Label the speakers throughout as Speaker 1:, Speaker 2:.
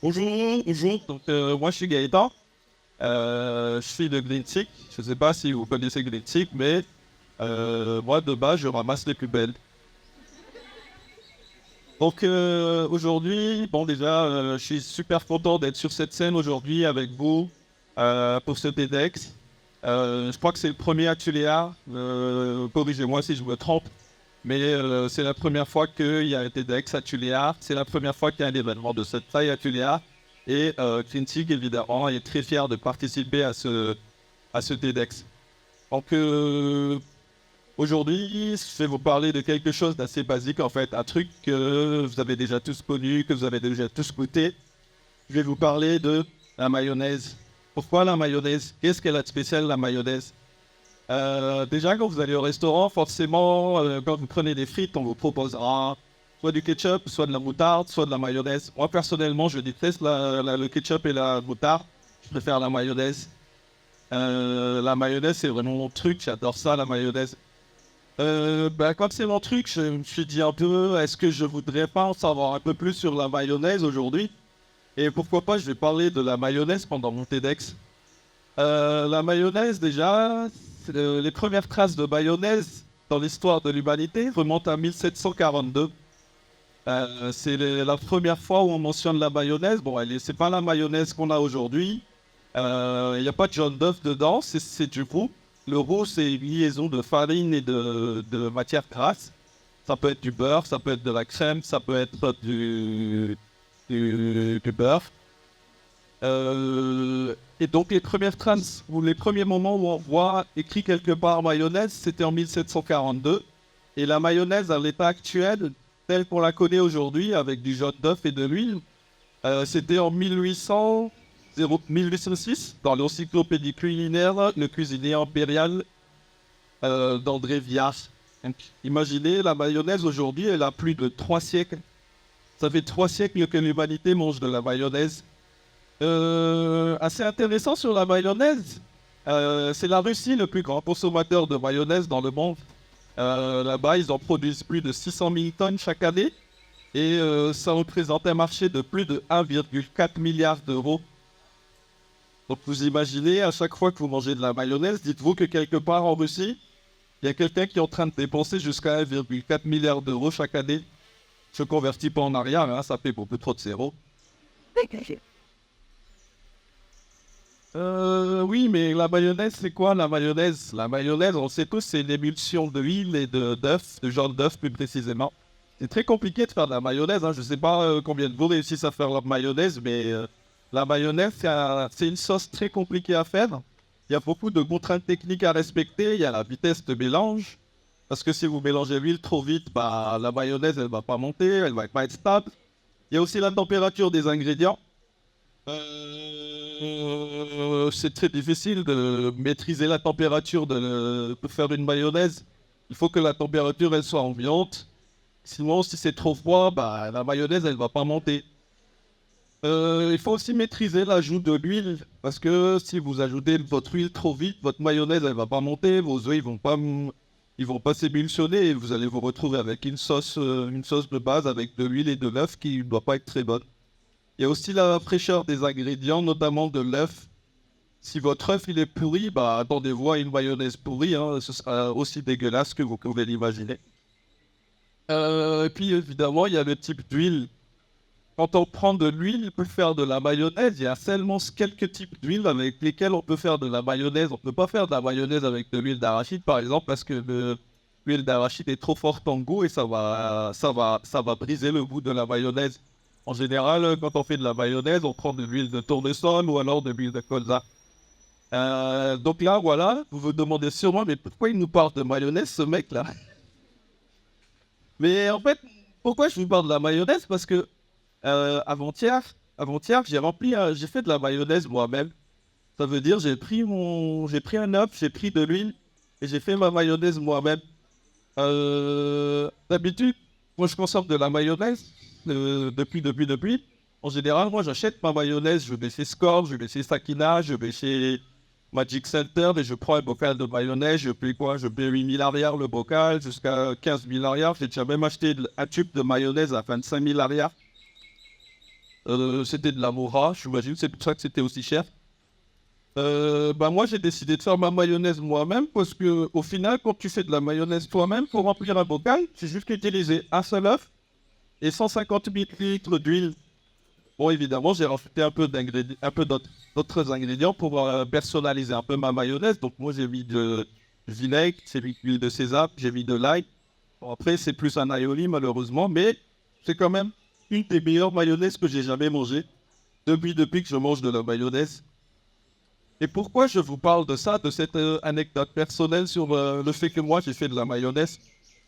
Speaker 1: Bonjour, bonjour. Moi, je suis Gaëtan. Je suis de Greensick. Je ne sais pas si vous connaissez Greensick, mais moi, de base, je ramasse les poubelles. Aujourd'hui, bon, déjà, je suis super content d'être sur cette scène aujourd'hui avec vous pour ce TEDx. Je crois que c'est le premier Atuléa. Corrigez-moi si je me trompe. Mais c'est la première fois qu'il y a un TEDx Atuléa. C'est la première fois qu'il y a un événement de cette taille Atuléa. Et Clintic, évidemment, est très fier de participer à ce TEDx. Donc, aujourd'hui, je vais vous parler de quelque chose d'assez basique, en fait. Un truc que vous avez déjà tous connu, que vous avez déjà tous goûté. Je vais vous parler de la mayonnaise. Pourquoi la mayonnaise? Qu'est-ce qu'elle a de spécial, la mayonnaise? Déjà, quand vous allez au restaurant, forcément, quand vous prenez des frites, on vous proposera soit du ketchup, soit de la moutarde, soit de la mayonnaise. Moi, personnellement, je déteste le ketchup et la moutarde. Je préfère la mayonnaise. La mayonnaise, c'est vraiment mon truc. J'adore ça, la mayonnaise. Comme c'est mon truc, je me suis dit un peu, est-ce que je voudrais pas en savoir un peu plus sur la mayonnaise aujourd'hui? Et pourquoi pas, je vais parler de la mayonnaise pendant mon TEDx. La mayonnaise, déjà, les premières traces de mayonnaise dans l'histoire de l'humanité remontent à 1742. C'est la première fois où on mentionne la mayonnaise. Bon, c'est pas la mayonnaise qu'on a aujourd'hui. Il n'y a pas de jaune d'œuf dedans, c'est du roux. Le roux, c'est une liaison de farine et de matière grasse. Ça peut être du beurre, ça peut être de la crème, ça peut être du beurre. Et donc les premières traces ou les premiers moments où on voit écrit quelque part mayonnaise, c'était en 1742. Et la mayonnaise à l'état actuel, telle qu'on la connaît aujourd'hui, avec du jaune d'œuf et de l'huile, c'était en 1806, dans l'encyclopédie culinaire, le cuisinier impérial d'André Viard. Donc, imaginez, la mayonnaise aujourd'hui, elle a plus de 3 siècles. Ça fait 3 siècles que l'humanité mange de la mayonnaise. Assez intéressant sur la mayonnaise, c'est la Russie le plus grand consommateur de mayonnaise dans le monde. Là-bas, ils en produisent plus de 600 000 tonnes chaque année et ça représente un marché de plus de 1,4 milliard d'euros. Donc vous imaginez, à chaque fois que vous mangez de la mayonnaise, dites-vous que quelque part en Russie, il y a quelqu'un qui est en train de dépenser jusqu'à 1,4 milliard d'euros chaque année. Je ne convertis pas en arrière, hein, ça fait beaucoup trop de zéros. Oui, mais la mayonnaise, c'est quoi la mayonnaise? La mayonnaise, on sait tous, c'est une émulsion d'huile et d'œuf, de jaune d'œuf plus précisément. C'est très compliqué de faire de la mayonnaise, hein. Je ne sais pas combien de vous réussissent à faire la mayonnaise, mais la mayonnaise, c'est une sauce très compliquée à faire. Il y a beaucoup de contraintes techniques à respecter. Il y a la vitesse de mélange, parce que si vous mélangez l'huile trop vite, bah, la mayonnaise, elle va pas monter, elle va pas être stable. Il y a aussi la température des ingrédients. C'est très difficile de maîtriser la température pour faire une mayonnaise. Il faut que la température elle soit ambiante. Sinon, si c'est trop froid, bah, la mayonnaise elle va pas monter. Il faut aussi maîtriser l'ajout de l'huile parce que si vous ajoutez votre huile trop vite, votre mayonnaise elle va pas monter, vos œufs ils vont pas s'émulsionner et vous allez vous retrouver avec une sauce de base avec de l'huile et de l'œuf qui ne doit pas être très bonne. Il y a aussi la fraîcheur des ingrédients, notamment de l'œuf. Si votre œuf il est pourri, bah attendez-vous à une mayonnaise pourrie, hein, ce sera aussi dégueulasse que vous pouvez l'imaginer. Et puis évidemment, il y a le type d'huile. Quand on prend de l'huile pour faire de la mayonnaise, il y a seulement quelques types d'huile avec lesquels on peut faire de la mayonnaise. On ne peut pas faire de la mayonnaise avec de l'huile d'arachide, par exemple, parce que l'huile d'arachide est trop forte en goût et ça va briser le goût de la mayonnaise. En général, quand on fait de la mayonnaise, on prend de l'huile de tournesol ou alors de l'huile de colza. Donc là, voilà, vous vous demandez sûrement, mais pourquoi il nous parle de mayonnaise, ce mec-là? Mais en fait, pourquoi je vous parle de la mayonnaise? Parce que avant-hier, j'ai fait de la mayonnaise moi-même. Ça veut dire, j'ai pris un œuf, j'ai pris de l'huile et j'ai fait ma mayonnaise moi-même. D'habitude, moi je consomme de la mayonnaise depuis. En général, moi j'achète ma mayonnaise, je vais chez Score, je vais chez Sakina, je vais chez Magic Center et je prends un bocal de mayonnaise, je paye quoi? Je paye 8 000 arrières le bocal, jusqu'à 15 000 arrières. J'ai déjà même acheté un tube de mayonnaise à 25 000 arrières. C'était de la Mora, j'imagine, c'est pour ça que c'était aussi cher. Moi, j'ai décidé de faire ma mayonnaise moi-même parce que, au final, quand tu fais de la mayonnaise toi-même, pour remplir un bocal, c'est juste utiliser un seul œuf et 150 millilitres d'huile. Bon, évidemment, j'ai rajouté un peu d'autres ingrédients pour personnaliser un peu ma mayonnaise. Donc, moi, j'ai mis de vinaigre, j'ai mis de l'huile de sésame, j'ai mis de l'ail. Bon, après, c'est plus un aioli, malheureusement, mais c'est quand même une des meilleures mayonnaises que j'ai jamais mangées depuis que je mange de la mayonnaise. Et pourquoi je vous parle de ça, de cette anecdote personnelle sur le fait que moi, j'ai fait de la mayonnaise?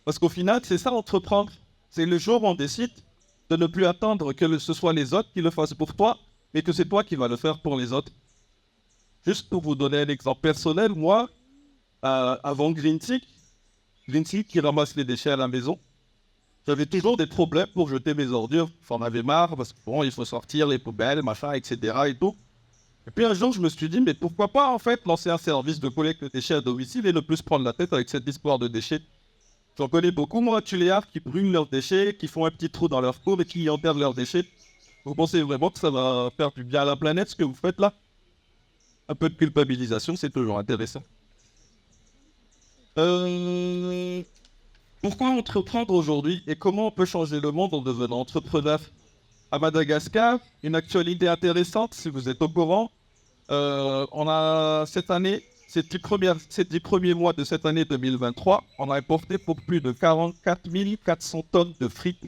Speaker 1: Parce qu'au final, c'est ça, entreprendre. C'est le jour où on décide de ne plus attendre que ce soit les autres qui le fassent pour toi, mais que c'est toi qui vas le faire pour les autres. Juste pour vous donner un exemple personnel, moi, avant Green Tea qui ramasse les déchets à la maison, j'avais toujours des problèmes pour jeter mes ordures. J'en avais marre parce que bon, il faut sortir les poubelles, machin, etc. et tout. Et puis un jour, je me suis dit, mais pourquoi pas en fait lancer un service de collecte de déchets à domicile et ne plus se prendre la tête avec cette histoire de déchets. J'en connais beaucoup, moi, tuléards qui brûlent leurs déchets, qui font un petit trou dans leur cour et qui enterrent leurs déchets. Vous pensez vraiment que ça va faire du bien à la planète, ce que vous faites là? Un peu de culpabilisation, c'est toujours intéressant. Euh, Pourquoi entreprendre aujourd'hui et comment on peut changer le monde en devenant entrepreneur? À Madagascar, une actualité intéressante, si vous êtes au courant, on a cette année, ces 10 premiers mois de cette année 2023, on a importé pour plus de 44 400 tonnes de frites,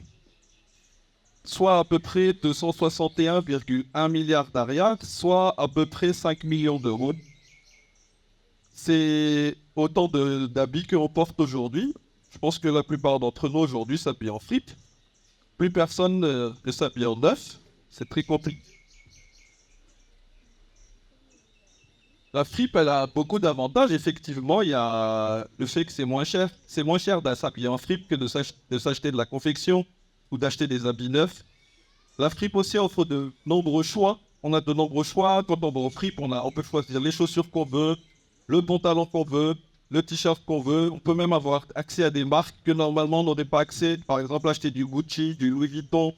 Speaker 1: soit à peu près 261,1 milliards d'arias, soit à peu près 5 millions d'euros. C'est autant d'habits qu'on porte aujourd'hui. Je pense que la plupart d'entre nous aujourd'hui s'habillent en frites. Plus personne ne s'habille en neuf. C'est très compliqué. La fripe, elle a beaucoup d'avantages. Effectivement, il y a le fait que c'est moins cher. C'est moins cher de s'habiller en fripe que de s'acheter de la confection ou d'acheter des habits neufs. La fripe aussi offre de nombreux choix. On a de nombreux choix. Quand on va en fripe, on peut choisir les chaussures qu'on veut, le pantalon qu'on veut, le t-shirt qu'on veut. On peut même avoir accès à des marques que normalement on n'aurait pas accès. Par exemple, acheter du Gucci, du Louis Vuitton.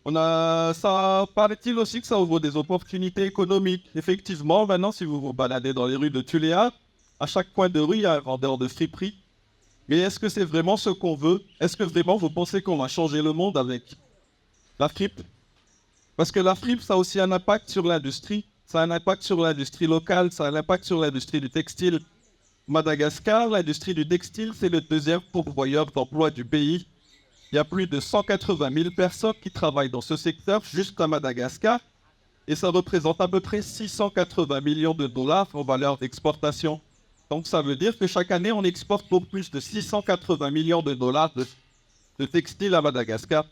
Speaker 1: Ça paraît-il aussi que ça ouvre des opportunités économiques. Effectivement, maintenant, si vous vous baladez dans les rues de Tuléar, à chaque coin de rue, il y a un vendeur de friperie. Mais est-ce que c'est vraiment ce qu'on veut? Est-ce que vraiment vous pensez qu'on va changer le monde avec la fripe? Parce que la fripe, ça a aussi un impact sur l'industrie. Ça a un impact sur l'industrie locale, ça a un impact sur l'industrie du textile. Madagascar, l'industrie du textile, c'est le deuxième pourvoyeur d'emploi du pays. Il y a plus de 180 000 personnes qui travaillent dans ce secteur juste à Madagascar et ça représente à peu près 680 millions de dollars en valeur d'exportation. Donc ça veut dire que chaque année, on exporte pour plus de 680 millions de dollars de textiles à Madagascar.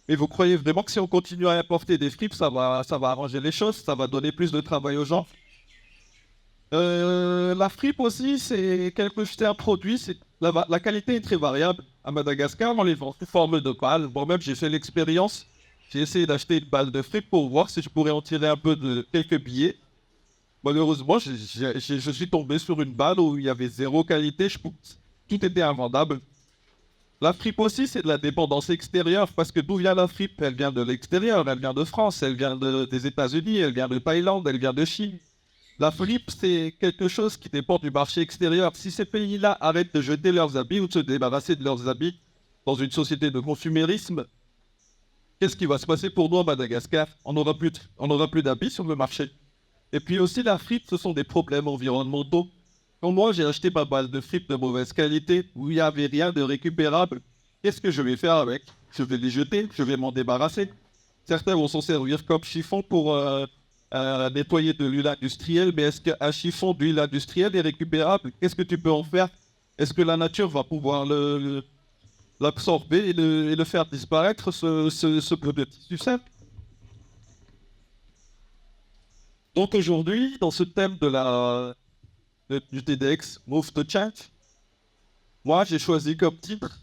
Speaker 1: Mais vous croyez vraiment que si on continue à importer des fripes, ça va arranger les choses, ça va donner plus de travail aux gens? La fripe aussi, c'est un produit, la qualité est très variable. À Madagascar, on les vend sous forme de balles. Moi-même, j'ai fait l'expérience. J'ai essayé d'acheter une balle de fripe pour voir si je pourrais en tirer un peu de quelques billets. Malheureusement, je suis tombé sur une balle où il y avait zéro qualité. Tout était invendable. La fripe aussi, c'est de la dépendance extérieure parce que d'où vient la fripe? Elle vient de l'extérieur, elle vient de France, elle vient des États-Unis, elle vient de Thaïlande, elle vient de Chine. La fripe, c'est quelque chose qui dépend du marché extérieur. Si ces pays-là arrêtent de jeter leurs habits ou de se débarrasser de leurs habits dans une société de consumérisme, qu'est-ce qui va se passer pour nous à Madagascar? On n'aura plus d'habits sur le marché. Et puis aussi, la fripe, ce sont des problèmes environnementaux. Quand moi, j'ai acheté ma balle de fripe de mauvaise qualité, où il n'y avait rien de récupérable, qu'est-ce que je vais faire avec? Je vais les jeter, je vais m'en débarrasser. Certains vont s'en servir comme chiffon pour nettoyer de l'huile industrielle, mais est-ce qu'un chiffon d'huile industrielle est récupérable? Qu'est-ce que tu peux en faire? Est-ce que la nature va pouvoir l'absorber et le faire disparaître, ce peu de tissu simple? Donc aujourd'hui, dans ce thème du TEDx, Move to Change, moi j'ai choisi comme titre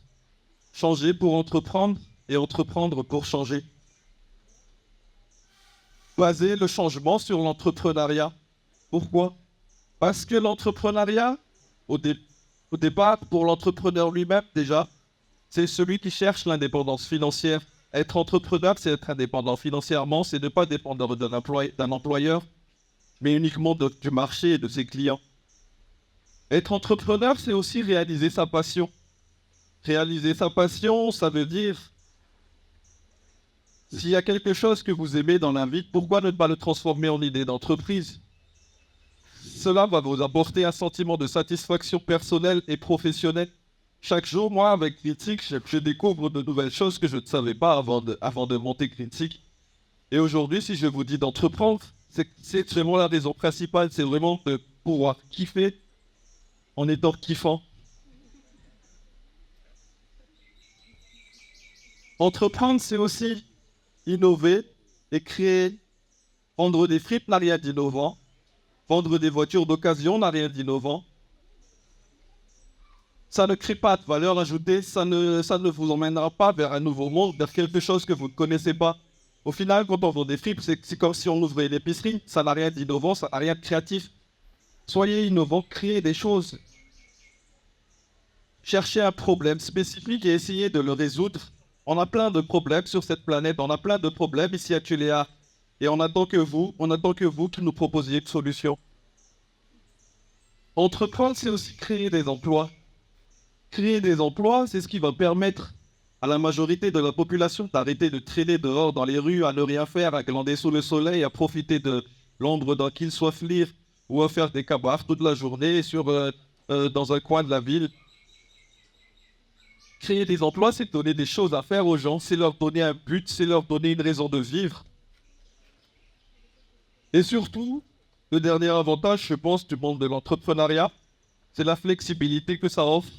Speaker 1: Changer pour entreprendre et entreprendre pour changer. Baser le changement sur l'entrepreneuriat. Pourquoi? Parce que l'entrepreneuriat, au, dé- au départ, pour l'entrepreneur lui-même déjà, c'est celui qui cherche l'indépendance financière. Être entrepreneur, c'est être indépendant financièrement, c'est ne pas dépendre d'un employeur, mais uniquement du marché et de ses clients. Être entrepreneur, c'est aussi réaliser sa passion. Réaliser sa passion, ça veut dire, s'il y a quelque chose que vous aimez dans la vie, pourquoi ne pas le transformer en idée d'entreprise? Cela va vous apporter un sentiment de satisfaction personnelle et professionnelle. Chaque jour, moi, avec Critique, je découvre de nouvelles choses que je ne savais pas avant de monter Critique. Et aujourd'hui, si je vous dis d'entreprendre, c'est vraiment la raison principale, c'est vraiment de pouvoir kiffer en étant kiffant. Entreprendre, c'est aussi innover et créer. Vendre des fripes n'a rien d'innovant. Vendre des voitures d'occasion n'a rien d'innovant. Ça ne crée pas de valeur ajoutée, ça ne vous emmènera pas vers un nouveau monde, vers quelque chose que vous ne connaissez pas. Au final, quand on vend des fripes, c'est comme si on ouvrait une épicerie. Ça n'a rien d'innovant, ça n'a rien de créatif. Soyez innovants, créez des choses. Cherchez un problème spécifique et essayez de le résoudre. On a plein de problèmes sur cette planète, on a plein de problèmes ici à Tuléar. Et on attend que vous qui nous proposiez une solution. Entreprendre, c'est aussi créer des emplois. Créer des emplois, c'est ce qui va permettre à la majorité de la population d'arrêter de traîner dehors dans les rues, à ne rien faire, à glander sous le soleil, à profiter de l'ombre d'un qu'ils soient lire ou à faire des cabards toute la journée dans un coin de la ville. Créer des emplois, c'est donner des choses à faire aux gens, c'est leur donner un but, c'est leur donner une raison de vivre. Et surtout, le dernier avantage, je pense, du monde de l'entrepreneuriat, c'est la flexibilité que ça offre.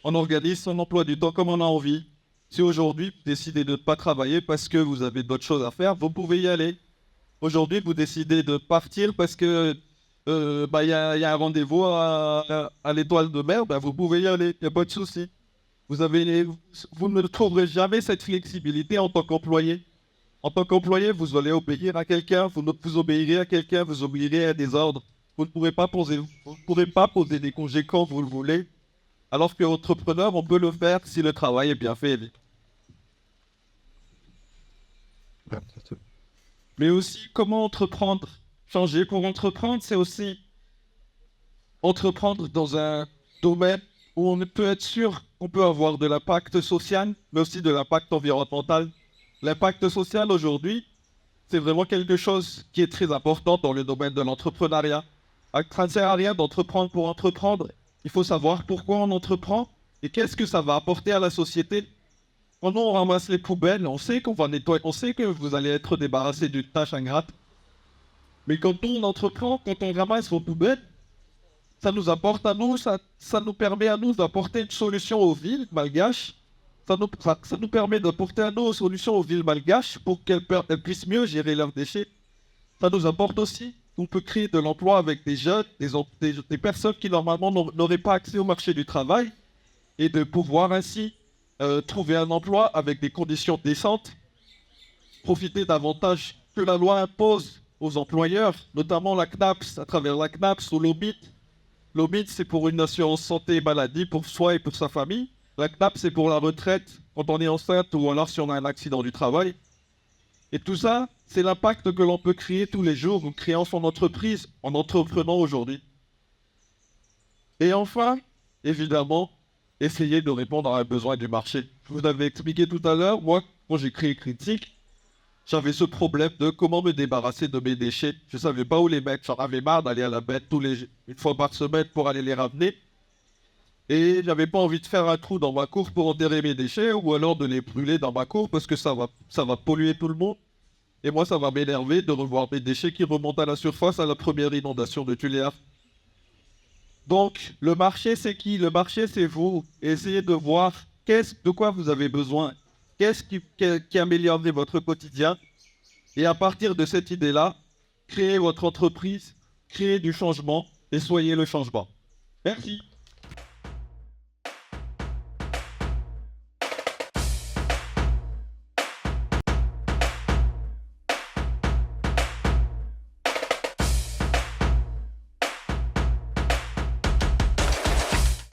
Speaker 1: On organise son emploi du temps comme on a envie. Si aujourd'hui, vous décidez de ne pas travailler parce que vous avez d'autres choses à faire, vous pouvez y aller. Aujourd'hui, vous décidez de partir parce que y a un rendez-vous à l'Étoile de Mer, vous pouvez y aller, il n'y a pas de souci. Vous ne trouverez jamais cette flexibilité en tant qu'employé. En tant qu'employé, vous allez obéir à quelqu'un, vous obéirez à quelqu'un, vous obéirez à des ordres. Vous ne pourrez pas poser des congés quand vous le voulez. Alors qu'entrepreneur, on peut le faire si le travail est bien fait. Mais aussi, comment entreprendre? Changer pour entreprendre, c'est aussi entreprendre dans un domaine où on peut être sûr qu'on peut avoir de l'impact social, mais aussi de l'impact environnemental. L'impact social aujourd'hui, c'est vraiment quelque chose qui est très important dans le domaine de l'entrepreneuriat. Ça ne sert à rien d'entreprendre pour entreprendre. Il faut savoir pourquoi on entreprend et qu'est-ce que ça va apporter à la société. Quand on ramasse les poubelles, on sait qu'on va nettoyer, on sait que vous allez être débarrassé d'une tâche ingrate. Mais quand on entreprend, quand on ramasse vos poubelles, ça nous apporte à nous, ça nous permet à nous d'apporter une solution aux villes malgaches. Ça nous permet d'apporter à nous une solution aux villes malgaches pour qu'elles puissent mieux gérer leurs déchets. Ça nous apporte aussi, on peut créer de l'emploi avec des jeunes, des personnes qui normalement n'auraient pas accès au marché du travail et de pouvoir ainsi trouver un emploi avec des conditions décentes, profiter d'avantages que la loi impose aux employeurs, notamment la CNAPS, à travers la CNAPS ou l'OBIT. L'OBIT, c'est pour une assurance santé et maladie pour soi et pour sa famille. La CNAPS, c'est pour la retraite quand on est enceinte ou alors si on a un accident du travail. Et tout ça, c'est l'impact que l'on peut créer tous les jours en créant son entreprise, en entreprenant aujourd'hui. Et enfin, évidemment, essayer de répondre à un besoin du marché. Je vous avais expliqué tout à l'heure, moi, quand j'ai créé Critique, j'avais ce problème de comment me débarrasser de mes déchets. Je ne savais pas où les mettre. J'en avais marre d'aller à la bête une fois par semaine pour aller les ramener. Et j'avais pas envie de faire un trou dans ma cour pour enterrer mes déchets ou alors de les brûler dans ma cour parce que ça va polluer tout le monde. Et moi, ça va m'énerver de revoir mes déchets qui remontent à la surface à la première inondation de Tuléar. Donc, le marché, c'est qui? Le marché, c'est vous. Essayez de voir de quoi vous avez besoin. Qu'est-ce qui améliorerait votre quotidien? Et à partir de cette idée-là, créez votre entreprise, créez du changement et soyez le changement. Merci.